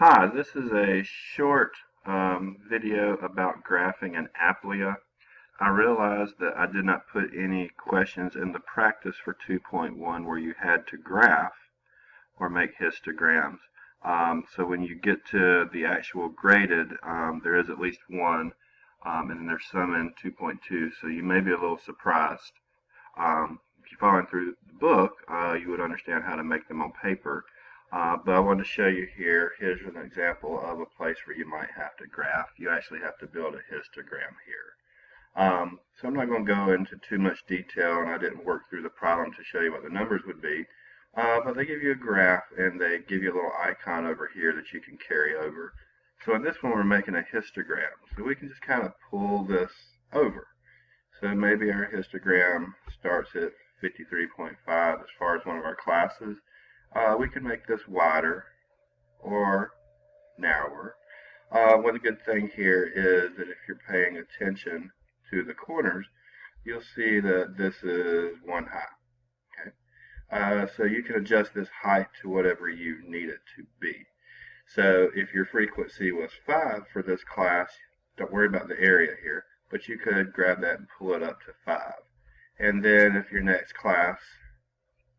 Hi, this is a short video about graphing in Aplia. I realized that I did not put any questions in the practice for 2.1 where you had to graph or make histograms. So when you get to the actual graded, there is at least one, and then there's some in 2.2, so you may be a little surprised. If you're following through the book, you would understand how to make them on paper. But I wanted to show you here, here's an example of a place where you might have to graph. You actually have to build a histogram here. So I'm not going to go into too much detail, and I didn't work through the problem to show you what the numbers would be. But they give you a graph, and they give you a little icon over here that you can carry over. So in this one, we're making a histogram. So we can just kind of pull this over. So maybe our histogram starts at 53.5 as far as one of our classes. We can make this wider or narrower. One good thing here is that if you're paying attention to the corners, you'll see that this is one high. Okay? So you can adjust this height to whatever you need it to be. So if your frequency was 5 for this class, don't worry about the area here, but you could grab that and pull it up to 5. And then if your next class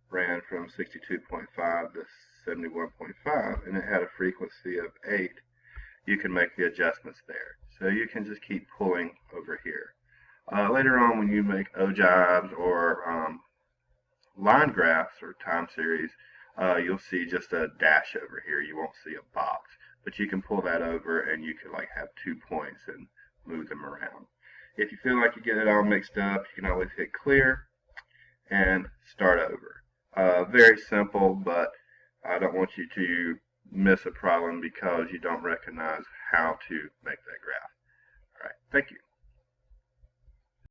ran from 62.5 to 71.5 and it had a frequency of 8, you can make the adjustments there. So you can just keep pulling over here. Later on, when you make ojibs or line graphs or time series, you'll see just a dash over here. You won't see a box, but you can pull that over and you can like have 2 points and move them around. If you feel like you get it all mixed up, you can always hit clear and start over. Very simple, but I don't want you to miss a problem because you don't recognize how to make that graph. All right, thank you.